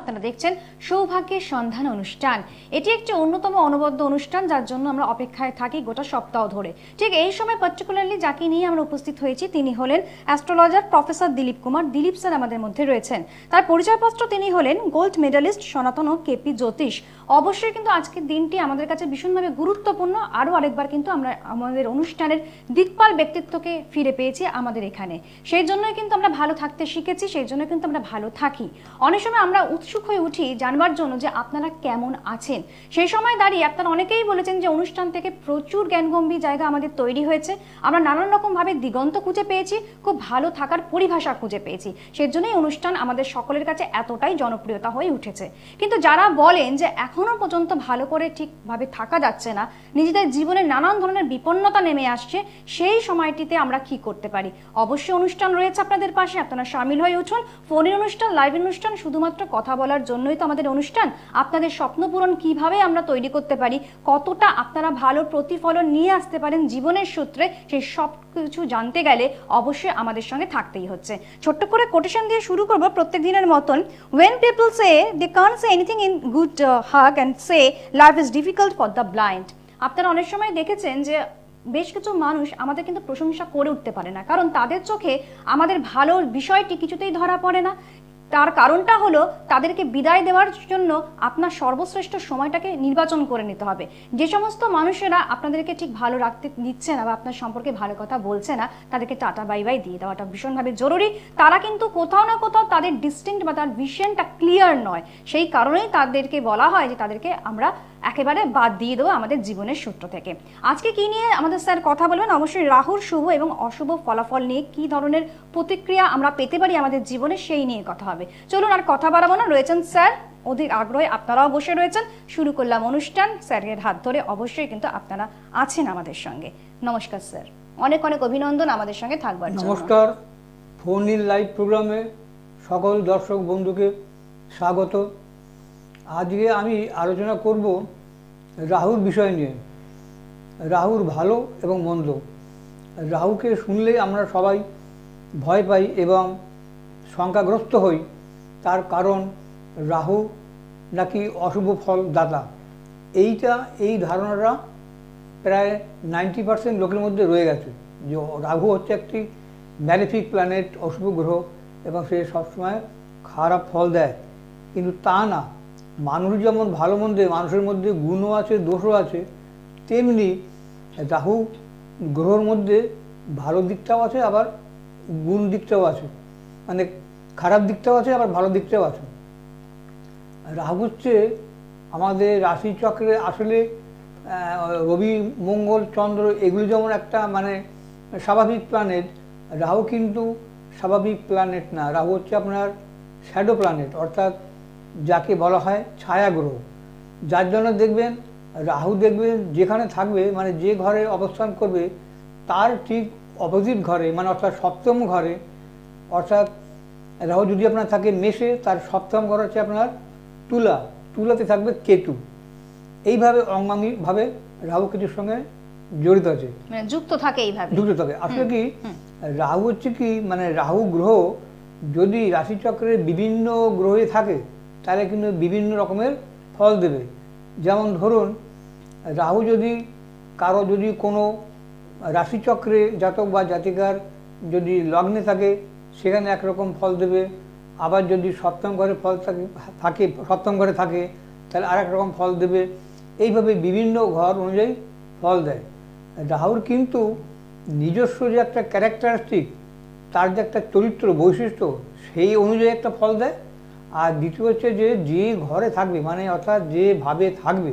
আপনারা দেখছেন সৌভাগ্যের সন্ধান অনুষ্ঠান। এটি একটি অন্যতম অনবদ্য অনুষ্ঠান যার জন্য আমরা অপেক্ষায় থাকি গোটা সপ্তাহ ধরে। ঠিক এই সময় পার্টিকুলারলি যাকে নিয়ে আমরা উপস্থিত হয়েছি তিনি হলেন astrologer professor Dilip Kumar. Dilip sir আমাদের মধ্যে রয়েছেন। তার পরিচয়পত্র তিনি হলেন গোল্ড মেডালিস্ট সনাতন ও কেপি জ্যোতিষ। অবশ্যই কিন্তু আজকের দিনটি আমাদের কাছে ভীষণভাবে গুরুত্বপূর্ণ। আরও আরেকবার কিন্তু আমরা আমাদের অনুষ্ঠানের দিকপাল ব্যক্তিত্বকে ফিরে পেয়েছি আমাদের এখানে। সেই জন্যই কিন্তু আমরা ভালো থাকতে শিখেছি, সেই জন্য কিন্তু আমরা ভালো থাকি। অনেক সময় আমরা উৎসুক হয়ে উঠি জানবার জন্য যে আপনারা কেমন আছেন। সেই সময় দাঁড়িয়ে আপনারা অনেকেই বলেছেন যে অনুষ্ঠান থেকে প্রচুর জ্ঞানগম্ভীর জায়গা আমাদের তৈরি হয়েছে। আমরা নানান রকমভাবে দিগন্ত খুঁজে পেয়েছি, খুব ভালো থাকার পরিভাষা খুঁজে পেয়েছি। সেই জন্যই অনুষ্ঠান আমাদের সকলের কাছে এতটাই জনপ্রিয়তা হয়ে উঠেছে। কিন্তু যারা বলেন যে এখনো পর্যন্ত ভালো করে ঠিকভাবে থাকা যাচ্ছে না, নিজেদের জীবনে নানান ধরনের বিপন্নতা নেমে আসছে, সেই সময়টিতে আমরা কি করতে পারি? অবশ্যই অনুষ্ঠান রয়েছে আপনাদের পাশে, আপনারা সামিল হয়ে উঠুন। ফোনের অনুষ্ঠান, লাইভ অনুষ্ঠান, শুধুমাত্র কথা বলার জন্যই তো আমাদের অনুষ্ঠান। আপনাদের স্বপ্ন পূরণ কিভাবে আমরা তৈরি করতে পারি, কতটা আপনারা ভালো প্রতিফলন নিয়ে আসতে পারেন জীবনের সূত্রে, সেই সব কিছু জানতে গেলে অবশ্যই আমাদের সঙ্গে থাকতেই হচ্ছে। ছোট্ট করে কোটেশন দিয়ে শুরু করব প্রত্যেক দিনের মতন। When people say they can't say anything in good hug and say life is difficult for the blind. আপনারা অনেক সময় দেখেছেন যে বেশ কিছু মানুষ আমাদের কিন্তু প্রশংসা করে উঠতে পারে না, কারণ তাদের চোখে আমাদের ভালো বিষয়টি কিছুতেই ধরা পড়ে না। তার কারণটা হলো তাদেরকে বিদায় দেওয়ার জন্য আপনার সর্বশ্রেষ্ঠ সময়টাকে নির্বাচন করে নিতে হবে। যে সমস্ত মানুষেরা আপনাদেরকে ঠিক ভালো রাখতে দিচ্ছে না বা আপনার সম্পর্কে ভালো কথা বলছে না, তাদেরকে টাটা বাই বাই দিয়ে দেওয়াটা ভীষণভাবে জরুরি। তারা কিন্তু কোথাও না কোথাও তাদের ডিস্টিংক্ট বা তার ভিশনটা ক্লিয়ার নয়। সেই কারণেই তাদেরকে বলা হয় যে তাদেরকে আমরা একেবারে বাদ দিয়ে দেবো আমাদের জীবনের সূত্র থেকে। আজকে কি নিয়ে আমাদের স্যার কথা বলবেন? অবশ্যই রাহুর শুভ এবং অশুভ ফলাফল নিয়ে কি ধরনের প্রতিক্রিয়া আমরা পেতে পারি আমাদের জীবনে, সেই নিয়ে কথা হবে। চলুন আর কথা বাড়াবো না, রয়েছেন স্যার অধিক আগ্রহে, আপনারাও বসে রয়েছেন। শুরু করলাম অনুষ্ঠান। স্যারের হাত ধরে অবশ্যই কিন্তু আপনারা আছেন আমাদের সঙ্গে। নমস্কার স্যার, অনেক অনেক অভিনন্দন আমাদের সঙ্গে থাকবার জন্য। নমস্কার। ফোন ইন লাইভ প্রোগ্রামে সকল দর্শক বন্ধুকে স্বাগত। আজকে আমি আলোচনা করব রাহুর বিষয় নিয়ে। রাহুর ভালো এবং মন্দ। রাহুকে শুনলে আমরা সবাই ভয় পাই এবং শঙ্কাগ্রস্ত হই। তার কারণ রাহু নাকি অশুভ ফল দাতা। এই ধারণাটা প্রায় 90% লোকের মধ্যে রয়ে গেছে যে রাহু হচ্ছে একটি ম্যালেফিক প্ল্যানেট, অশুভ গ্রহ, এবং সে সবসময় খারাপ ফল দেয়। কিন্তু তা না। মানুষ যেমন ভালো মন্দে মানুষের মধ্যে গুণও আছে, দোষও আছে, তেমনি রাহু গ্রহর মধ্যে ভালো দিকটাও আছে, আবার গুণ দিকটাও আছে, মানে খারাপ দিকটাও আছে, আবার ভালো দিকটাও আছে। রাহু হচ্ছে আমাদের রাশিচক্রে আসলে রবি, মঙ্গল, চন্দ্র এগুলি যেমন একটা মানে স্বাভাবিক প্ল্যানেট, রাহু কিন্তু স্বাভাবিক প্ল্যানেট না। রাহু হচ্ছে আপনার শ্যাডো প্ল্যানেট, অর্থাৎ যাকে বলা হয় ছায়া গ্রহ। যার জন্য দেখবেন রাহু দেখবেন যেখানে থাকবে, মানে যে ঘরে অবস্থান করবে তার ঠিক অপোজিট ঘরে, মানে অর্থাৎ সপ্তম ঘরে, অর্থাৎ রাহু যদি আপনার থাকে মেষে, তার সপ্তম ঘর হচ্ছে আপনার তুলাতে থাকবে কেতু। এইভাবে অঙ্গাঙ্গিভাবে রাহু কেতুর সঙ্গে জড়িত আছে, যুক্ত থাকে। এইভাবে যুক্ত থাকে। আসলে কি রাহু হচ্ছে কি, মানে রাহু গ্রহ যদি রাশিচক্রের বিভিন্ন গ্রহে থাকে তাহলে কিন্তু বিভিন্ন রকমের ফল দেবে। যেমন ধরুন রাহু যদি যদি কোনো রাশিচক্রে জাতক বা জাতিকার যদি লগ্নে থাকে সেখানে একরকম ফল দেবে। আবার যদি সপ্তম ঘরে সপ্তম ঘরে থাকে তাহলে আর এক রকম ফল দেবে। এইভাবে বিভিন্ন ঘর অনুযায়ী ফল দেয়। রাহুর কিন্তু নিজস্ব যে একটা ক্যারেক্টারিস্টিক, তার যে একটা চরিত্র বৈশিষ্ট্য, সেই অনুযায়ী একটা ফল দেয়। আর দ্বিতীয় হচ্ছে যে ঘরে থাকবে, মানে অর্থাৎ যে ভাবে থাকবে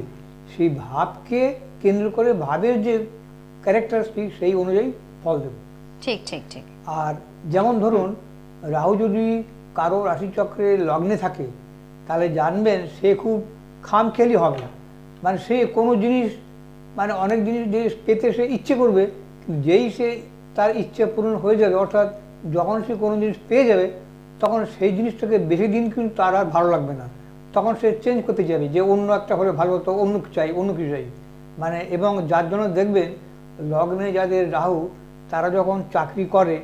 সেই ভাবকে কেন্দ্র করে ভাবের যে ক্যারেক্টারিস্টিক সেই অনুযায়ী ফল দেবে। ঠিক ঠিক ঠিক। আর যেমন ধরুন রাহু যদি কারো রাশিচক্রে লগ্নে থাকে তাহলে জানবেন সে খুব খামখেয়ালি হবে। মানে সে কোনো জিনিস, মানে অনেক জিনিস পেতে সে ইচ্ছে করবে, যেই সে তার ইচ্ছে পূরণ হয়ে যাবে, অর্থাৎ যখন সে কোনো জিনিস পেয়ে যাবে তখন সেই জিনিসটাকে বেশি দিন কিন্তু তার আর ভালো লাগবে না। তখন সে চেঞ্জ করতে যাবে যে অন্য একটা হলে ভালো হতো, অন্য কিছু চাই। মানে এবং যার জন্য দেখবেন লগ্নে যাদের রাহু, তারা যখন চাকরি করে,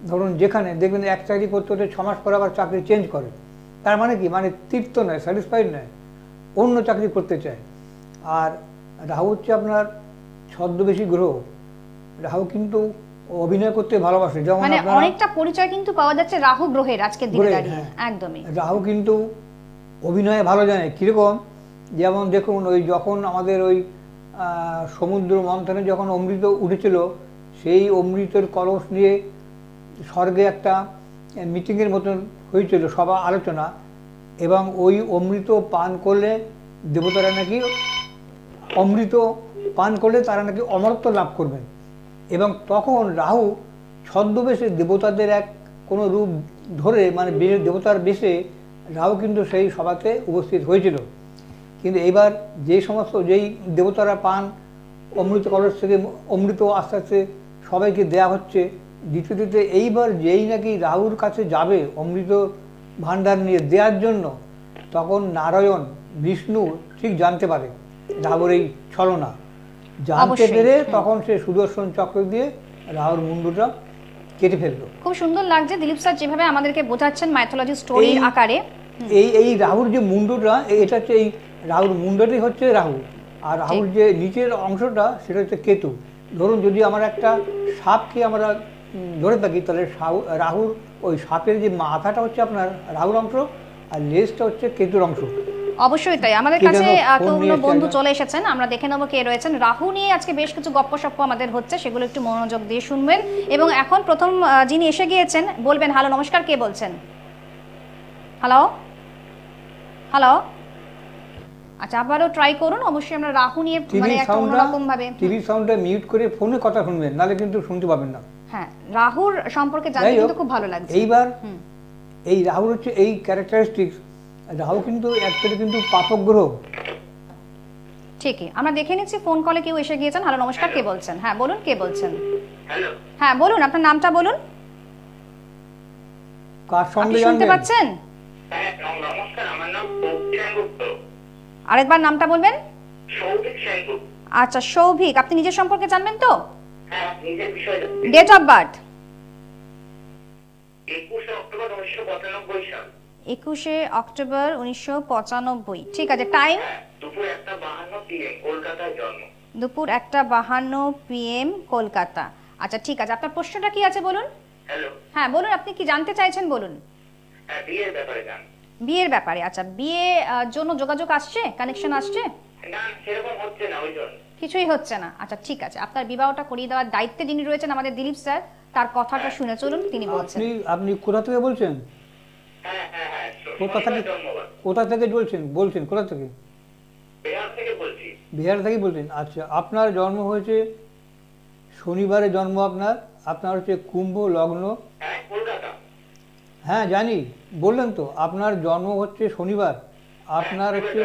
ধরুন যেখানে দেখবেন এক চাকরি করতে হতে 6 মাস পরে আবার চাকরি চেঞ্জ করে, তার মানে কি, মানে তৃপ্ত নয়, স্যাটিসফাইড নয়, অন্য চাকরি করতে চায়। আর রাহু হচ্ছে আপনার ছদ্মবেশী গ্রহ। রাহু কিন্তু অভিনয় করতে ভালোবাসে, যেমন মানে অনেকটা পরিচয় কিন্তু পাওয়া যাচ্ছে রাহু গ্রহের আজকের দিনে দাঁড়িয়ে। একদমই রাহু কিন্তু অভিনয়ে ভালো জানে। কিরকম, যেমন দেখুন ওই যখন আমাদের ওই সমুদ্র মন্থনে যখন অমৃত উঠেছিল, সেই অমৃতের কলস নিয়ে স্বর্গে একটা মিটিংয়ের মতন হয়েছিল, সভা আলোচনা, এবং ওই অমৃত পান করলে দেবতারা নাকি অমৃত পান করলে তারা নাকি অমরত্ব লাভ করবেন। এবং তখন রাহু ছদ্মবেশে দেবতাদের এক কোনো রূপ ধরে, মানে দেবতার বেশে রাহু কিন্তু সেই সভাতে উপস্থিত হয়েছিল। কিন্তু এইবার যেই দেবতারা পান অমৃত কলস থেকে অমৃত আস্তে আস্তে সবাইকে দেয়া হচ্ছে দ্বিতীয়তে, এইবার যেই নাকি রাহুর কাছে যাবে অমৃত ভাণ্ডার নিয়ে দেওয়ার জন্য, তখন নারায়ণ বিষ্ণু ঠিক জানতে পারে রাহুর এই ছলনা। জানতে পেরে তখন সে সুদর্শন চক্র দিয়ে রাহুর মুন্ডটা কেটে ফেললো। খুব সুন্দর লাগছে দিলীপ স্যার যেভাবে আমাদেরকে বোঝাচ্ছেন মাইথোলজি স্টোরির আকারে। এই রাহুর যে মুন্ডটা, এটা হচ্ছে এই রাহুর মুন্ডটাই হচ্ছে রাহু, আর রাহুর যে নিচের অংশটা সেটা হচ্ছে কেতু। ধরুন যদি আমার একটা সাপকে আমরা ধরে থাকি, তাহলে রাহুর ওই সাপের যে মাথাটা হচ্ছে আপনার রাহুর অংশ, আর লেজটা হচ্ছে কেতুর অংশ। অবশ্যই তাই। আমাদের কাছে কোনো বন্ধু চলে এসেছেন, আমরা দেখে নেবো কে রয়েছেন। রাহু নিয়ে আজকে বেশ কিছু গপ্পসপ্প আমাদের হচ্ছে, সেগুলো একটু মনোযোগ দিয়ে শুনবেন। এবং এখন প্রথম যিনি এসে গিয়েছেন বলবেন হ্যালো নমস্কার, কে বলছেন? হ্যালো হ্যালো, আচ্ছা আবারও ট্রাই করুন। অবশ্যই আমরা রাহু নিয়ে মানে একটা অন্যরকম ভাবে টিভি সাউন্ডটা মিউট করে ফোনে কথা শুনবেন, নালে কিন্তু শুনতে পাবেন না। হ্যাঁ, রাহুর সম্পর্কে জানতে কিন্তু খুব ভালো লাগছে। এইবার এই রাহুর হচ্ছে এই ক্যারেক্টারিস্টিক্স। রাহু কিন্তু অ্যাকচুয়ালি কিন্তু পাপক গ্রহ। ঠিকই, আমরা দেখে নিচ্ছি ফোন কলে কেউ এসে গিয়েছেন। হ্যালো নমস্কার, কে বলছেন? হ্যাঁ বলুন, কে বলছেন? হ্যালো, হ্যাঁ বলুন, আপনার নামটা বলুন। কার সঙ্গে শুনতে পাচ্ছেন? হ্যাঁ নমস্কার, আমার নাম সৌভিক সেনগুপ্ত। আরেকবার নামটা বলবেন। সৌভিক সেনগুপ্ত। আচ্ছা সৌভিক, আপনি নিজের সম্পর্কে জানবেন তো? হ্যাঁ, নিজের বিষয়ে। ডেট অফ বার্থ 21 অক্টোবর 1995 সাল। 21 অক্টোবর 1995। ঠিক আছে, টাইম? দুপুর 1:52 PM, কলকাতায় জন্ম। দুপুর 1:52 PM, কলকাতা। আচ্ছা ঠিক আছে, আপনার প্রশ্নটা কি আছে বলুন। হ্যালো, হ্যাঁ বলুন, আপনি কি জানতে চাইছেন বলুন। হ্যাঁ, বিয়ের ব্যাপারে জান। বিয়ের ব্যাপারে? আচ্ছা, বিয়ে জন্য যোগাযোগ আসছে, কানেকশন আসছে? না, সেরকম হচ্ছে না, ওই জন্য কিছুই হচ্ছে না। আচ্ছা ঠিক আছে, আপনার বিবাহটা করিয়ে দেওয়ার দায়িত্বে যিনি রয়েছেন আমাদের দিলীপ স্যার, তার কথাটা শুনে চলুন তিনি বলছেন। আপনি কোথা থেকে বলছেন? হ্যাঁ হ্যাঁ হ্যাঁ, কোথা থেকে বলছেন কোথা থেকে? বিহার থেকে বলছি। বিহার থেকে বলছেন? আচ্ছা, আপনার জন্ম হয়েছে শনিবারে জন্ম আপনার হচ্ছে কুম্ভ লগ্ন। হ্যাঁ, কলকাতা। হ্যাঁ জানি, বললেন তো আপনার জন্ম হচ্ছে শনিবার, আপনার হচ্ছে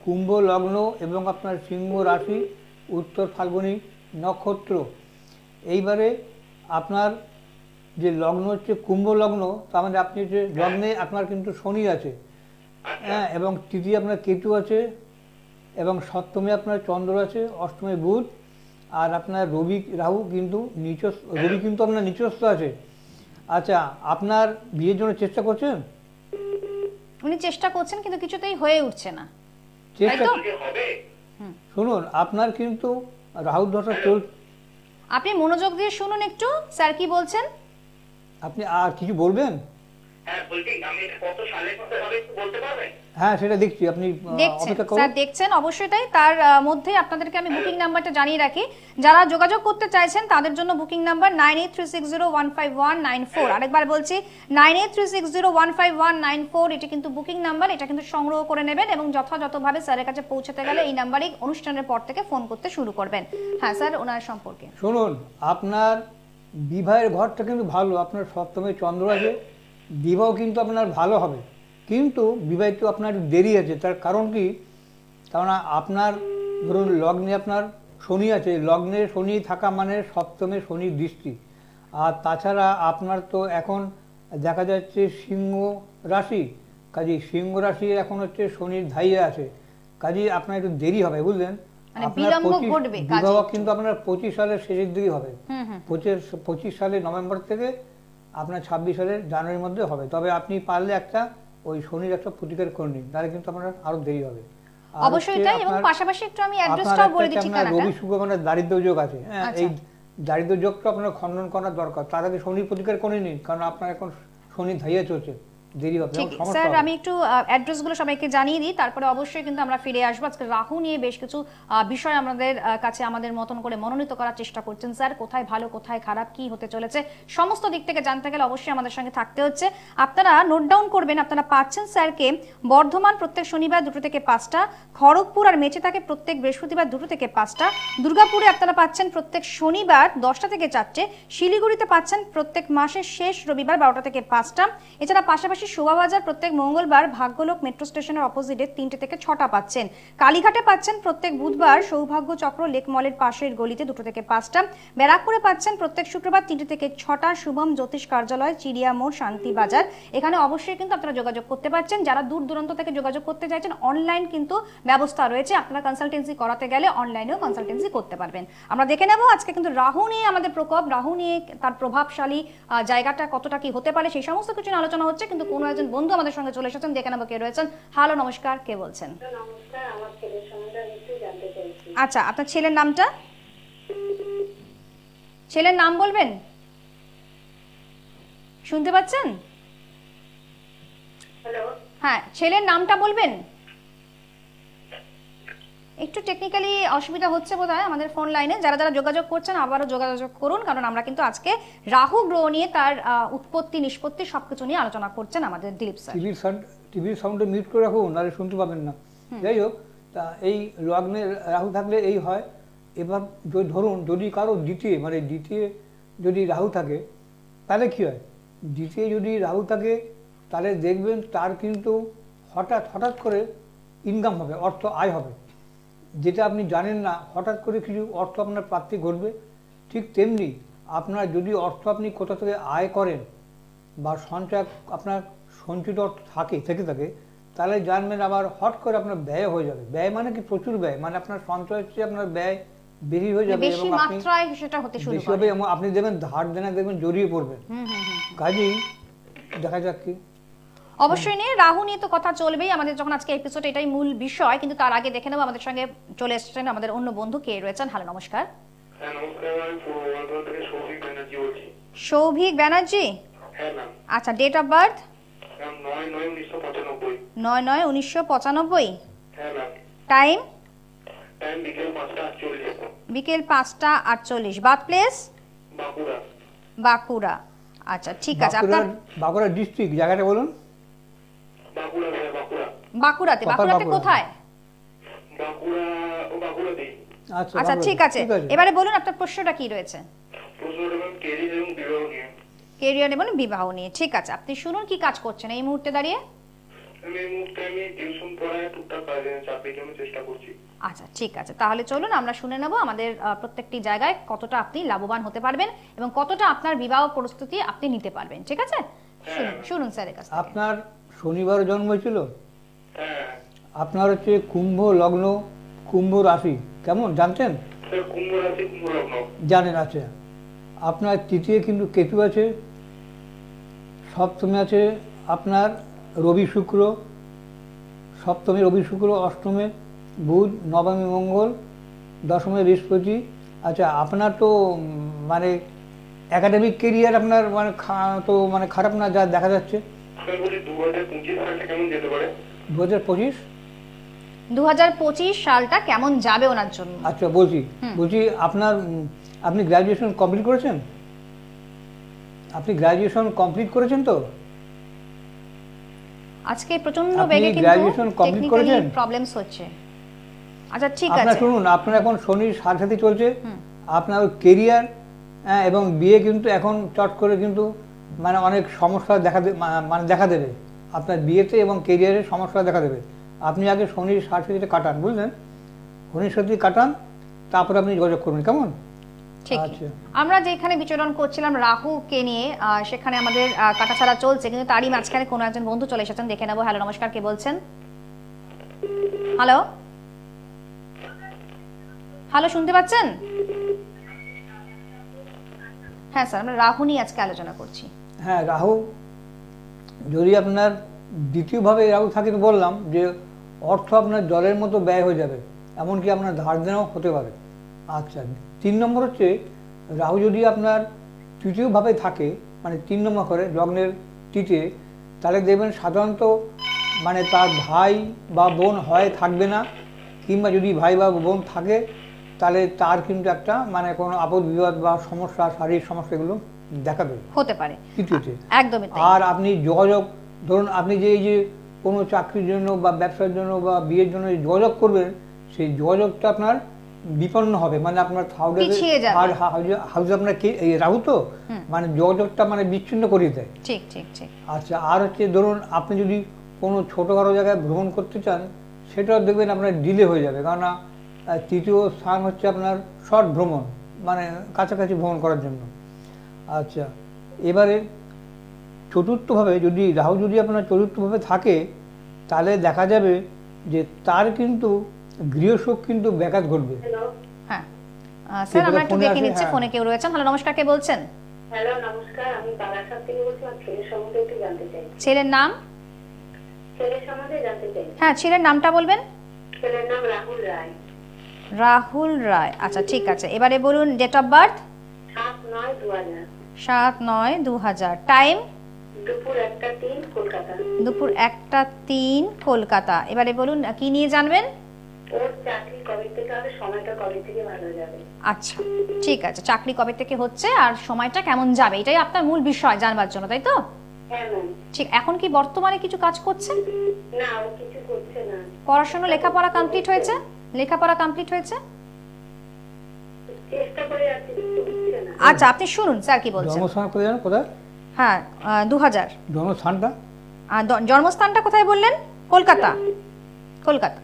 কুম্ভ লগ্ন এবং আপনার সিংহ রাশি, উত্তর ফাল্গুনী নক্ষত্র। এইবারে আপনার যে লগ্ন হচ্ছে কুম্ভ লগ্ন, তার মানে আপনি যে লগ্নে আপনার কিন্তু শনি আছে, হ্যাঁ, এবং তৃতীয় আপনার কেতু আছে, এবং সপ্তমে আপনার চন্দ্র আছে, অষ্টমে বুধ, আর আপনার রবি রাহু কিন্তু রবি কিন্তু আপনার নিচস্থ আছে। আচ্ছা, আপনার বিয়ের জন্য চেষ্টা করছেন? উনি চেষ্টা করছেন কিন্তু কিছুতেই হয়ে উঠছে না। চেষ্টা হবে। শুনুন, আপনার কিন্তু রাহু দশা চল। আপনি মনোযোগ দিয়ে শুনুন একটু, স্যার কি বলছেন। আপনি আর কিছু বলবেন? হ্যাঁ বলছি, আমি কত সালে করতে হবে একটু বলতে পারবেন? হ্যাঁ সেটা দেখছি, আপনি দেখছেন স্যার, দেখছেন অবশ্যই তাই। তার মধ্যে আপনাদেরকে আমি বুকিং নাম্বারটা জানিয়ে রাখি, যারা যোগাযোগ করতে চাইছেন তাদের জন্য বুকিং নাম্বার 9836015194। আরেকবার বলছি 9836015194। এটি কিন্তু বুকিং নাম্বার, এটা কিন্তু সংগ্রহ করে নেবেন এবং যথাযথভাবে স্যারের কাছে পৌঁছাতে গেলে এই নাম্বারে অনুষ্ঠানের পর থেকে ফোন করতে শুরু করবেন। হ্যাঁ স্যার, ওনার সম্পর্কে শুনুন, আপনার বিবাহের ঘরটা কিন্তু ভালো, আপনার সপ্তমে চন্দ্র আছে, বিবাহ কিন্তু আপনার ভালো হবে, কিন্তু বিবাহিত আপনার দেরি আছে। তার কারণ কি, কারণ আপনার ধরুন লগ্নে আপনার শনি আছে, লগ্নে শনি থাকা মানে সপ্তমে শনির দৃষ্টি। আর তাছাড়া আপনার তো এখন দেখা যাচ্ছে সিংহ রাশি, কাজেই সিংহ রাশি এখন হচ্ছে শনির ধাইয়ে আছে, কাজেই আপনার একটু দেরি হবে, বুঝলেন। বিবাহ কিন্তু আপনার 25 সালের শেষের দিকে হবে, 25 সালের নভেম্বর থেকে আপনার 26 সালের জানুয়ারির মধ্যে হবে। তবে আপনি পারলে একটা ওই শনির একটা প্রতিকার করে নিন, তাহলে কিন্তু আপনার আরো দেরি হবে। আর অবশ্যই হচ্ছে তাই, এবং আপনার- পাশাপাশি একটু আমি আপনার অ্যাড্রেসটাও একটা বলে হচ্ছে দিচ্ছি, আপনার ঠিকানাটা। রবি শুক্র মানে দারিদ্র যোগ আছে, হ্যাঁ, আচ্ছা। এই দারিদ্র যোগটা আপনার খণ্ডন করা দরকার। তার আগে শনির প্রতিকার করে নিন, কারণ আপনার এখন শনি ধাইয়া চলছে, দেরি হবে, ঠিক সমস্যা স্যার, হবে। আমি একটু অ্যাড্রেসগুলো সবাইকে জানিয়ে দিই, তারপরে অবশ্যই কিন্তু আমরা ফিরে আসবো। আজকে রাহু নিয়ে বেশ কিছু বিষয় আমাদের কাছে আমাদের মতন করে মনোনীত করার চেষ্টা করছেন স্যার। কোথায় ভালো কোথায় খারাপ কি হতে চলেছে সমস্ত দিক থেকে জানতে গেলে অবশ্যই আমাদের সঙ্গে থাকতে হচ্ছে। আপনারা নোট ডাউন করবেন, আপনারা পাচ্ছেন স্যারকে বর্ধমান প্রত্যেক শনিবার 2টো থেকে 5টা, খড়গপুর আর মেচেদাকে প্রত্যেক বৃহস্পতিবার 2টো থেকে 5টা, দুর্গাপুরে আপনারা পাচ্ছেন প্রত্যেক শনিবার 10টা থেকে 4টে, শিলিগুড়িতে পাচ্ছেন প্রত্যেক মাসের শেষ রবিবার 12টা থেকে 5টা। এছাড়া পাশাপাশি শোভাবাজার প্রত্যেক মঙ্গলবার ভাগ্যলোক মেট্রো স্টেশনের অপোজিটে 3টে থেকে 6টা পাচ্ছেন। কালীঘাটে পাচ্ছেন প্রত্যেক বুধবার সৌভাগ্য চক্র লেক মলের পাশের গলিতে 2টো থেকে 5টা। ব্যারাকপুরে পাচ্ছেন প্রত্যেক শুক্রবার 3টে থেকে 6টা শুভম জ্যোতিষ কার্যালয়, চিড়িয়া মোড়, শান্তিবাজার। এখানে অবশ্যই কিন্তু আপনারা যোগাযোগ করতে পারছেন। যারা দূর দূরান্ত থেকে যোগাযোগ করতে চাইছেন, অনলাইন কিন্তু ব্যবস্থা রয়েছে, আপনারা কনসালটেন্সি করাতে গেলে অনলাইনেও কনসালটেন্সি করতে পারবেন। আমরা দেখে নেব আজকে কিন্তু রাহু নিয়ে আমাদের প্রকোপ, রাহু নিয়ে তার প্রভাবশালী জায়গাটা কতটা কি হতে পারে সেই সমস্ত কিছু নিয়ে আলোচনা হচ্ছে। কিন্তু কোনো একজন বন্ধু আমাদের সঙ্গে চলে এসেছেন, দেখে নেবো কে রয়েছেন। হ্যালো, নমস্কার, কে বলছেন? নমস্কার, আমার ছেলের সম্বন্ধে আমি একটু জানতে চাইছি। আচ্ছা, আপনার ছেলের নামটা, ছেলের নাম বলবেন? শুনতে পাচ্ছেন? হ্যালো, হ্যাঁ, ছেলের নামটা বলবেন। একটু টেকনিক্যালি অসুবিধা হচ্ছে বোধহয় আমাদের ফোন লাইনে। যারা যারা যোগাযোগ করছেন আবারও যোগাযোগ করুন, কারণ আমরা কিন্তু আজকে রাহু গ্রহ নিয়ে তার উৎপত্তি নিষ্পত্তি সবকিছু নিয়ে আলোচনা করছেন আমাদের দিলীপ স্যার। টিভির সাউন্ডে মিউট করে রাখুন, নাহলে শুনতে পাবেন না। যাই হোক, তা এই লগ্নে রাহু থাকলে এই হয়। এবার ধরুন যদি কারো দ্বিতীয় যদি রাহু থাকে, তাহলে কি হয়? দ্বিতীয় যদি রাহু থাকে, তাহলে দেখবেন তার কিন্তু হঠাৎ করে ইনকাম হবে, অর্থ আয় হবে, যেটা আপনি জানেন না। হঠাৎ করে কিছু অর্থ আপনার প্রাপ্তি ঘটবে। ঠিক তেমনি আপনার যদি অর্থ আপনি কোথা থেকে আয় করেন বা সঞ্চয় আপনার সঞ্চিত অর্থ থেকে থাকে, তাহলে জানবেন আবার হট করে আপনার ব্যয় হয়ে যাবে। ব্যয় মানে কি? প্রচুর ব্যয়, মানে আপনার সঞ্চয়ের চেয়ে আপনার ব্যয় বেশি হয়ে যাবে, বেশি এবং আপনি মাত্রায় সেটা হতে শুরু বেশি হবে, করে। এবং আপনি দেখবেন ধার দেনা দেখবেন জড়িয়ে পড়বেন। কাজেই দেখা যাক কি অবশ্যই নিয়ে রাহু নিয়ে তো কথা চলবেই আমাদের, যখন আজকে এপিসোড এটাই মূল বিষয়। কিন্তু তার আগে দেখে নেবো আমাদের সঙ্গে চলে এসেছেন আমাদের অন্য বন্ধু কে রয়েছেন। হ্যালো, নমস্কার। হ্যাঁ নমস্কার, আমি পূর্ব বর্ধমান থেকে সৌভিক ব্যানার্জি বলছি। সৌভিক ব্যানার্জি, হ্যাঁ ম্যাম। আচ্ছা, ডেট অফ বার্থ? ম্যাম 9/9/1995। 9/9/1995। হ্যাঁ ম্যাম। টাইম? টাইম বিকেল 5:48। বিকেল 5:48। Birth place? বাঁকুড়া। বাঁকুড়া। আচ্ছা, ঠিক আছে। আপনার বাঁকুড়া ডিস্ট্রিক্ট জায়গাটা বলুন। বাঁকুড়া, হ্যাঁ বাঁকুড়া। বাঁকুড়াতে? বাঁকুড়াতে কোথায়? বাঁকুড়াতেই। আচ্ছা, বাঁকুড়াতে। ঠিক আছে। এবারে বলুন আপনার প্রশ্নটা কি রয়েছে। প্রশ্নটা ম্যাম কেরিয়ার এবং বিবাহ নিয়ে। কেরিয়ার এবং বিবাহ নিয়ে, ঠিক আছে। আপনি শুনুন কি কাজ করছেন এই মুহূর্তে দাঁড়িয়ে। এই মুহূর্তে আমি টিউশন পড়ায় টুকটাক কাজে চাকরির জন্য চেষ্টা করছি। আচ্ছা, ঠিক আছে, তাহলে চলুন আমরা শুনে নেব আমাদের প্রত্যেকটি জায়গায় কতটা আপনি লাভবান হতে পারবেন এবং কতটা আপনার বিবাহ প্রস্তুতি আপনি নিতে পারবেন। ঠিক আছে, শুনুন স্যারের কাছ থেকে। আপনার শনিবার জন্ম হয়েছিল? হ্যাঁ আপনার হচ্ছে কুম্ভ লগ্ন, কুম্ভ রাশি, কেমন জানতেন? স্যার, কুম্ভ রাশি, কুম্ভ লগ্ন। জানেন। আছে আপনার তৃতীয় কিন্তু কেতু আছে, সপ্তমে আছে আপনার রবি শুক্র, সপ্তমে রবি শুক্র, অষ্টমে বুধ, নবমে মঙ্গল, দশমে বৃহস্পতি। আচ্ছা, আপনার তো মানে একাডেমিক কেরিয়ার আপনার তো খারাপ না, যা দেখা যাচ্ছে। স্যার বলি 2025 সালটা কেমন যেতে পারে? 2025? 2025 সালটা কেমন যাবে ওনার জন্য? আচ্ছা, বলছি আপনি গ্র্যাজুয়েশন কমপ্লিট করেছেন? আপনি গ্র্যাজুয়েশন কমপ্লিট করেছেন তো? আজকে প্রচন্ড আপনি বেগে কিন্তু গ্র্যাজুয়েশন কমপ্লিট টেকনিক্যালি করেছেন? প্রবলেমস হচ্ছে। আচ্ছা, ঠিক আপনার আছে। শুনুন, আপনার এখন শনির সাথে চলছে, আপনার কেরিয়ার এবং বিয়ে কিন্তু এখন চট করে কিন্তু অনেক সমস্যা দেখা দেবে আপনার বিয়েতে, এবং কেরিয়ারের সমস্যা দেখা দেবে। আপনি আগে শনির সাথে কাটান, বুঝলেন? শনির সাথে কাটান, তারপরে আপনি যোগাযোগ করবেন, কেমন? ঠিক। আচ্ছা। আমরা যেখানে বিচরণ করছিলাম রাহুকে নিয়ে, সেখানে আমাদের কাটাছাড়া চলছে, কিন্তু তারই মাঝখানে কোনো একজন বন্ধু চলে এসেছেন, দেখে নেবো। হ্যালো, নমস্কার, কে বলছেন? হ্যালো, হ্যালো, শুনতে পাচ্ছেন? হ্যাঁ স্যার, আমরা রাহু নিয়ে আজকে আলোচনা করছি। হ্যাঁ, রাহু যদি আপনার দ্বিতীয়ভাবে রাহু থাকে তো বললাম যে অর্থ আপনার জলের মতো ব্যয় হয়ে যাবে, এমনকি আপনার ধার দেনাও হতে পারে। আচ্ছা, 3 নম্বর হচ্ছে রাহু যদি আপনার তৃতীয়ভাবে থাকে, মানে 3 নম্বর করে লগ্নের তৃতীয়, তাহলে দেখবেন সাধারণত মানে তার ভাই বা বোন হয় থাকবে না, কিংবা যদি ভাই বা বোন থাকে তাহলে তার কিন্তু একটা মানে কোনো আপদ বিপদ বা সমস্যা, শারীরিক সমস্যা এগুলো দেখাবে, হতে পারে তৃতীয়তে। একদমই তাই। আর আপনি যোগাযোগ, ধরুন আপনি যে এই যে কোনো চাকরির জন্য বা ব্যবসার জন্য বা বিয়ের জন্য যে যোগাযোগ করবেন, সেই যোগাযোগটা আপনার বিপন্ন হবে, মানে আপনার পিছিয়ে যাবে। হাউসে আপনার এই রাহু তো মানে যোগাযোগটা মানে বিচ্ছিন্ন করিয়ে দেয়। ঠিক ঠিক ঠিক। আচ্ছা, আর হচ্ছে ধরুন আপনি যদি কোনো ছোটোখাটো জায়গায় ভ্রমণ করতে চান, সেটাও দেখবেন আপনার ডিলে হয়ে যাবে, কারণ তৃতীয় স্থান হচ্ছে আপনার শর্ট ভ্রমণ, মানে কাছাকাছি ভ্রমণ করার জন্য। আচ্ছা, এবারে চতুর্থভাবে যদি রাহু যদি আপনার চতুর্থভাবে থাকে, তাহলে দেখা যাবে যে তার কিন্তু গৃহসুখ কিন্তু ব্যাঘাত ঘটবে। হ্যালো, হ্যাঁ স্যার আমরা একটু ফোনে দেখে আছে, নিচ্ছি, হ্যাঁ। ফোনে কেউ রয়েছেন। হ্যালো, নমস্কার, কে বলছেন? হ্যালো, নমস্কার। আমি বারাসাত থেকে বলছি। আমার ছেলের সম্বন্ধে একটু জানতে চাই। ছেলের নাম? ছেলের সম্বন্ধে জানতে চাই। হ্যাঁ, ছেলের নামটা বলবেন। ছেলের নাম রাহুল রায়। রাহুল রায়, আচ্ছা ঠিক আছে। এবারে বলুন ডেট অফ বার্থ। 7/9/2000। 7/9/2000। টাইম? দুপুর 1টা 3 কলকাতা। দুপুর 1টা 3 কলকাতা। এবারে বলুন কি নিয়ে জানবেন? ওর চাকরি কবে থেকে হবে, সময়টা কবে থেকে ভালো যাবে? আচ্ছা ঠিক আছে, চাকরি কবে থেকে হচ্ছে আর সময়টা কেমন যাবে, এটাই আপনার মূল বিষয় জানবার জন্য, তাই তো? হ্যাঁ ম্যাম। ঠিক, এখন কি বর্তমানে কিছু কাজ করছেন? না, ও কিছু করছে না। পড়াশোনা লেখাপড়া কমপ্লিট হয়েছে? লেখাপড়া কমপ্লিট হয়েছে? চেষ্টা করে যাচ্ছে, কিছু হচ্ছে না। আচ্ছা আপনি শুনুন স্যার কি বলছেন। জন্মস্থান কোথায় জানো, কোথায় হ্যাঁ 2000। জন্মস্থানটা? জন্মস্থানটা কোথায় বললেন? কলকাতা। কলকাতা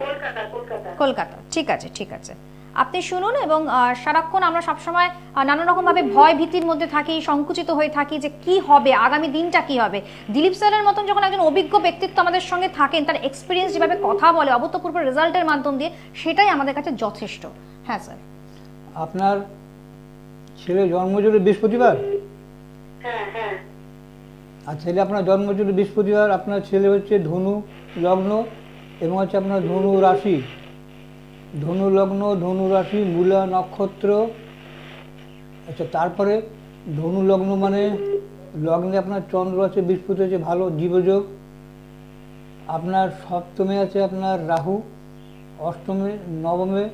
কলকাতা কলকাতা। কলকাতা, ঠিক আছে ঠিক আছে। আপনি শুনুন এবং সারাক্ষণ আমরা সবসময় নানা রকমভাবে ভয় ভীতির মধ্যে থাকি, সংকুচিত হয়ে থাকি যে কি হবে, আগামী দিনটা কি হবে। দিলীপ স্যারের মতন যখন একজন অভিজ্ঞ ব্যক্তিত্ব আমাদের সঙ্গে থাকেন, তার এক্সপিরিয়েন্স যেভাবে কথা বলে অভূতপূর্ব রেজাল্টের মাধ্যম দিয়ে, সেটাই আমাদের কাছে যথেষ্ট। হ্যাঁ স্যার। আপনার ছেলে জন্মজুড়ে বৃহস্পতিবার? হ্যাঁ হ্যাঁ। আর ছেলে আপনার জন্মজুড়ে বৃহস্পতিবার, আপনার ছেলে হচ্ছে ধনু লগ্ন এবং হচ্ছে আপনার ধনু রাশি, ধনু লগ্ন, ধনু রাশি, মূলা নক্ষত্র। আচ্ছা, তারপরে ধনু লগ্ন মানে লগ্নে আপনার চন্দ্র আছে, বৃহস্পতি আছে, ভালো জীবযোগ। আপনার সপ্তমে আছে আপনার রাহু, অষ্টমে নবমে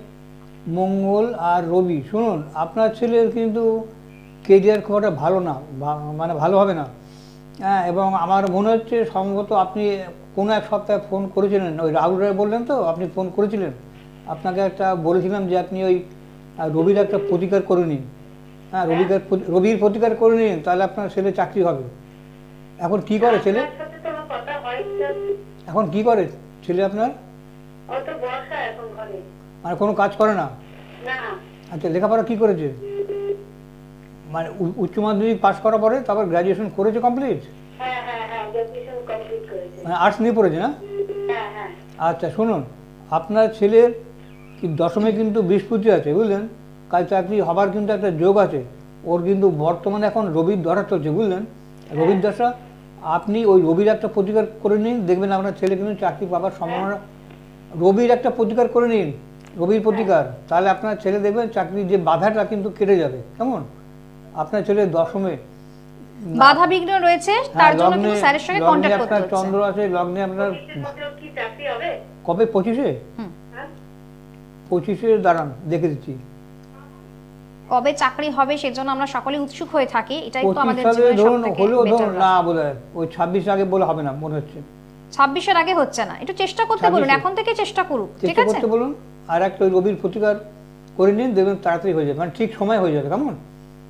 মঙ্গল আর রবি। শুনুন, আপনার ছেলের কিন্তু কেরিয়ার খুব একটা ভালো না, মানে ভালো হবে না। হ্যাঁ, এবং আমার মনে হচ্ছে সম্ভবত আপনি কোনো এক সপ্তাহে ফোন করেছিলেন, ওই রাহুল রায় বললেন তো, আপনি ফোন করেছিলেন, আপনাকে একটা বলেছিলাম যে আপনি ওই রবির একটা প্রতিকার করে নিন। হ্যাঁ, রবির প্রতিকার করে নিন, তাহলে আপনার ছেলে চাকরি হবে। এখন কি করে ছেলে? আপনার সাথে তো আমার কথা হয় না। এখন কি করে ছেলে আপনার? ও তো বসা এখন ঘরে। মানে কোনো কাজ করে না? না। আচ্ছা, লেখাপড়া কি করেছে? মানে উচ্চ মাধ্যমিক পাস করার পরে তারপর গ্র্যাজুয়েশন করেছে কমপ্লিট? হ্যাঁ হ্যাঁ হ্যাঁ, গ্র্যাজুয়েশন কমপ্লিট করেছে। মানে আর্টস নিয়ে পড়েছে না? হ্যাঁ হ্যাঁ। আচ্ছা শুনুন, আপনার ছেলের কি দশমে কিন্তু বৃহস্পতি আছে, বুঝলেন, কাল চাকরি হবার কিন্তু একটা যোগ আছে। ওর কিন্তু বর্তমানে এখন রবির দশা চলছে, বুঝলেন, রবির দশা। আপনি ওই রবির একটা প্রতিকার করে নিন, দেখবেন আপনার ছেলে কিন্তু চাকরি পাওয়ার সম্ভাবনা। রবির একটা প্রতিকার করে নিন, রবির প্রতিকার, তাহলে আপনার ছেলে দেখবেন চাকরির যে বাধাটা কিন্তু কেটে যাবে। কেমন? আপনার ছেলে দশমে বাধা বিঘ্ন রয়েছে, তার জন্য কিন্তু স্যারের সঙ্গে কন্টাক্ট করতে আপনার হচ্ছে। চন্দ্র আছে লগ্নে আপনার। কি চাকরি হবে? কবে? 25-এ? হ্যাঁ? 25-এ দাঁড়ান দেখে দিচ্ছি। কবে চাকরি হবে সেজন্য আমরা সকলে উৎসুক হয়ে থাকি, এটাই তো 25 আমাদের সালে জীবনে ধরুন, সবথেকে হলেও better ধরুন না, বলে ওই 26 আগে বলে হবে না মনে হচ্ছে। 26-এর আগে হচ্ছে না, একটু চেষ্টা করতে বলুন, 26 এখন থেকে চেষ্টা করুক, ঠিক চেষ্টা আছে? করতে বলুন, আর একটা ওই রবির প্রতিকার করে নিন, দেখবেন তাড়াতাড়ি হয়ে যাবে, মানে ঠিক সময় হয়ে যাবে। কেমন?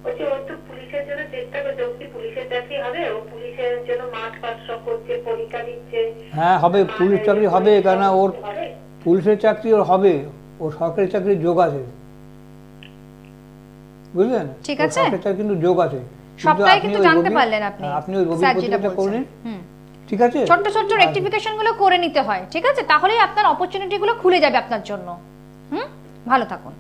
বলছি ও তো পুলিশের জন্য চেষ্টা করছে। ও কি পুলিশের চাকরি হবে? ও পুলিশের জন্য মাঠ পাট সব করছে, পরীক্ষা দিচ্ছে। হ্যাঁ হবে, পুলিশ চাকরি হবে, কেন ওর হবে? পুলিশের চাকরি ওর হবে, ওর সরকারি চাকরির যোগ আছে, বুঝলেন? ঠিক ওর আছে। সরকারি চাকরির কিন্তু যোগ আছে। কিন্তু সবটাই আপনি কিন্তু ওই জানতে রবি- পারলেন আপনি, আপনি ওই রবির স্যার যেটা প্রতিকারটা করে বলছেন। নিন, ঠিক আছে? ছোট্ট ছোট্ট রেকটিফিকেশন গুলো করে নিতে হয়, ঠিক আছে? তাহলেই আপনার অপরচুনিটি গুলো খুলে যাবে আপনার জন্য। ভালো থাকুন।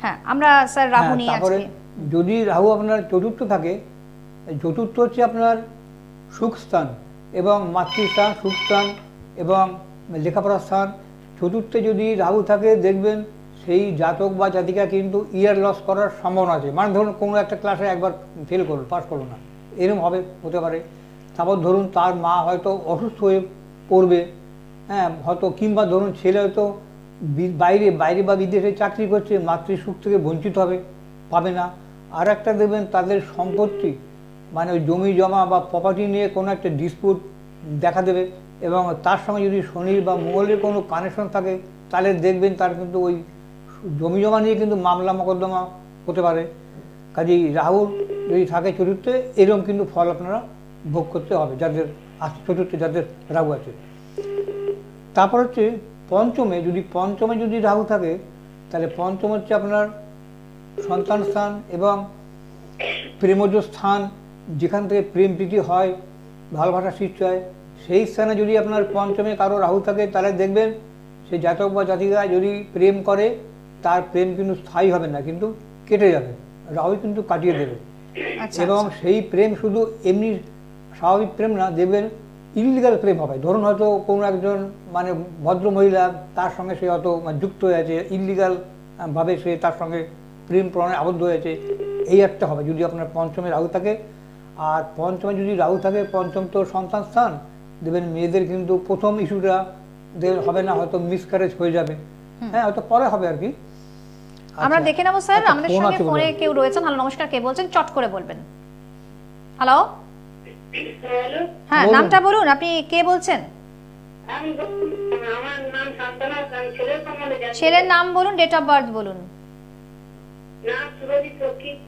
হ্যাঁ, আমরা স্যার রাহু হ্যাঁ, নিয়ে তারপরে আজকে। যদি রাহু আপনার চতুর্থ থাকে, চতুর্থ হচ্ছে আপনার সুখ স্থান এবং মাতৃস্থান, সুখস্থান এবং লেখাপড়ার স্থান। চতুর্থে যদি রাহু থাকে দেখবেন সেই জাতক বা জাতিকা কিন্তু ইয়ার লস করার সম্ভাবনা আছে। মানে ধরুন কোনো একটা ক্লাসে একবার ফেল করলো, পাস করলো না, এরকম হতে পারে। তারপর ধরুন তার মা হয়তো অসুস্থ হয়ে পড়বে, হ্যাঁ, হয়তো, কিংবা ধরুন ছেলে হয়তো বাইরে বা বিদেশে চাকরি করছে, মাতৃসুখ থেকে বঞ্চিত হবে, পাবে না। আর একটা দেখবেন তাদের সম্পত্তি, মানে ওই জমি জমা বা প্রপার্টি নিয়ে কোনো একটা ডিসপিউট দেখা দেবে, এবং তার সঙ্গে যদি শনির বা মঙ্গলের কোনো কানেকশন থাকে তাহলে দেখবেন তার কিন্তু ওই জমি জমা নিয়ে কিন্তু মামলা মোকদ্দমা হতে পারে। কাজেই রাহু যদি থাকে চতুর্থে, এরকম কিন্তু ফল আপনারা ভোগ করতে হবে যাদের আছে, চতুর্থে যাদের রাহু আছে। তারপর হচ্ছে পঞ্চমে যদি রাহু থাকে তাহলে পঞ্চম হচ্ছে আপনার সন্তান স্থান এবং প্রেমজ স্থান, যেখান থেকে প্রেম প্রীতি হয়, ভালোবাসা সৃষ্টি হয়। সেই স্থানে যদি আপনার পঞ্চমে কারো রাহু থাকে তাহলে দেখবেন সেই জাতক বা জাতিকা যদি প্রেম করে তার প্রেম কিন্তু স্থায়ী হবে না, কিন্তু কেটে যাবে, রাহু কিন্তু কাটিয়ে দেবে। এবং সেই প্রেম শুধু এমনি স্বাভাবিক প্রেম না, দেখবেন ইলিগাল প্রেম হবে। ধরুন হয়তো কোনো একজন মানে ভদ্র মহিলা, তার সঙ্গে সে হয়তো যুক্ত হয়ে আছে, ইলিগাল ভাবে সে তার সঙ্গে প্রেম প্রণয়ে আবদ্ধ হয়েছে, এই একটা হবে যদি আপনার পঞ্চমে রাহু থাকে। আর পঞ্চমে যদি রাহু থাকে, পঞ্চম তো সন্তান স্থান, দেখবেন মেয়েদের কিন্তু প্রথম ইস্যুটা হবে না, হয়তো মিসক্যারেজ হয়ে যাবে, হ্যাঁ, হয়তো পরে হবে আর কি। আমরা দেখে নেবো স্যার, আমাদের সঙ্গে ফোনে কেউ রয়েছেন। হ্যালো, নমস্কার, কে বলছেন? চট করে বলবেন। হ্যালো, হ্যাঁ, নামটা বলুন, আপনি কে বলছেন? আমার নাম শান্তনা, ছেলের সম্বন্ধে জানতে। ছেলের নাম বলুন, ডেট অফ বার্থ বলুন। নাম শুভজিৎ রক্ষিত।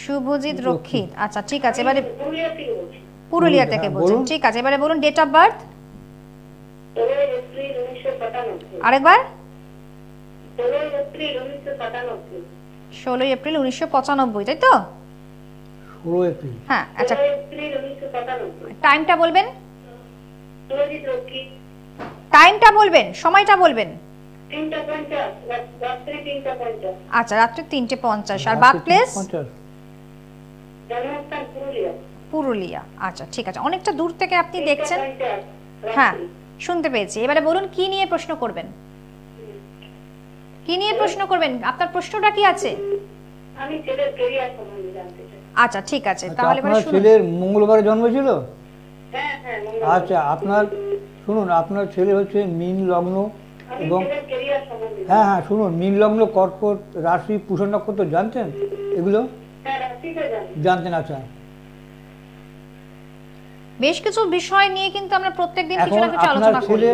শুভজিৎ রক্ষিত, আচ্ছা ঠিক আছে। এবারে পুরুলিয়া থেকে বলছি। পুরুলিয়া থেকে বলছেন, ঠিক আছে। এবারে বলুন ডেট অফ বার্থ। 16 এপ্রিল 1997। আরেকবার। 16 এপ্রিল 1997। 16 এপ্রিল 1995, তাই তো? 16 এপ্রিল, হ্যাঁ, আচ্ছা। 16 এপ্রিল 1997। টাইমটা বলবেন। শুভজিৎ রক্ষিত। টাইমটা বলবেন, সময়টা বলবেন। 3:50, রাত্রি 3:50। আচ্ছা, রাত্রি 3:50। আর বার্থ প্লেস? জন্মস্থান পুরুলিয়া। পুরুলিয়া, আচ্ছা ঠিক আছে। অনেকটা দূর থেকে আপনি দেখছেন। 3:50 হ্যাঁ, শুনতে পেয়েছি। এবারে বলুন কি নিয়ে প্রশ্ন করবেন? কি নিয়ে প্রশ্ন করবেন? আপনার প্রশ্নটা কি আছে? আমি ছেলের ক্যারিয়ার সম্বন্ধে জানতে চাই। আচ্ছা ঠিক আছে, তাহলে এবারে আপনার শুনুন। ছেলের মঙ্গলবারে জন্ম ছিল? হ্যাঁ হ্যাঁ, আচ্ছা, শুনুন, আপনার ছেলে হচ্ছে মীন লগ্ন এবং ছেলের ক্যারিয়ার সম্বন্ধে। হ্যাঁ হ্যাঁ, শুনুন, মীন লগ্ন, কর্কট রাশি, পুষণ নক্ষত্র জানতেন? এগুলো হ্যাঁ, রাশিটা জানি। জানতেন? আচ্ছা, বেশ কিছু বিষয় নিয়ে কিন্তু আমরা প্রত্যেকদিন কিছু এখন না কিছু আপনার আলোচনা করি।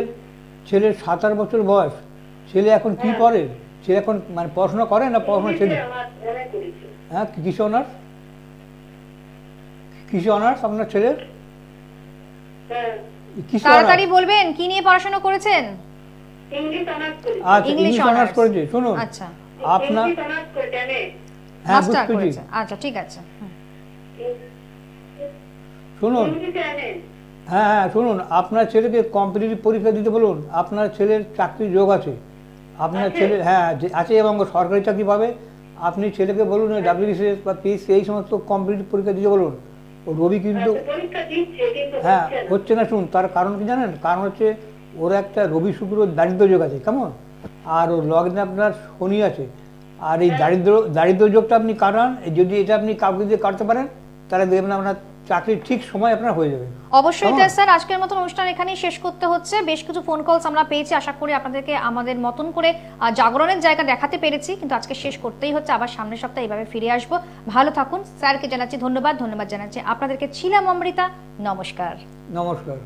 ছেলের 27 বছর বয়স। ছেলে এখন কি পড়ে? ছেলে এখন মানে পড়াশোনা করে না পড়াশোনা ছেলে? আমার মনে করেছে। হ্যাঁ, কিসে অনার্স? কিসে অনার্স আপনার ছেলের? হ্যাঁ, কিসে তাড়াতাড়ি অনার্স? বলবেন কি নিয়ে পড়াশোনা করেছেন? ইংলিশ অনার্স করেছে। আচ্ছা, ইংলিশ ইংলিশ অনার্স অনার্স করেছে। শুনুন, আচ্ছা, আপনার ইংলিশ অনার্স করে জানে। হ্যাঁ, মাস্টার বুঝতে পেরেছি। করেছেন, আচ্ছা ঠিক আছে। শুনুন, ইংলিশ জানে। হ্যাঁ হ্যাঁ, শুনুন, আপনার ছেলেকে কম্পিটিটিভ পরীক্ষা দিতে বলুন। আপনার ছেলের চাকরির যোগ আছে, আপনার ছেলে, হ্যাঁ আছে, এবং সরকারি চাকরি পাবে। আপনি ছেলেকে বলুন WBCS বা পিএসসি এই সমস্ত কম্পিটিটিভ পরীক্ষা দিতে বলুন। ও রবি কিন্তু পরীক্ষা দিচ্ছে কিন্তু হ্যাঁ হচ্ছে না। হচ্ছে না। শুনুন, তার কারণ কি জানেন? কারণ হচ্ছে ওর একটা রবি শুক্র দারিদ্র যোগ আছে, কেমন? আর ওর লগ্নে আপনার শনি আছে। আর এই দারিদ্র যোগটা আপনি কাটান, যদি এটা আপনি কাউকে দিয়ে কাটতে পারেন তাহলে দেখবেন আপনার চাকরি ঠিক সময় আপনার হয়ে যাবে। অবশ্যই স্যার, আজকের মতন অনুষ্ঠান এখানেই শেষ করতে হচ্ছে। বেশ কিছু ফোন কলস আমরা পেয়েছি, আশা করি আপনাদেরকে আমাদের মতন করে জাগরণের জায়গা দেখাতে পেরেছি, কিন্তু আজকে শেষ করতেই হচ্ছে। আবার সামনের সপ্তাহে এইভাবে ফিরে আসবো। ভালো থাকুন। স্যারকে জানাচ্ছি ধন্যবাদ জানাচ্ছি আপনাদেরকে। ছিলাম অমৃতা, নমস্কার। নমস্কার।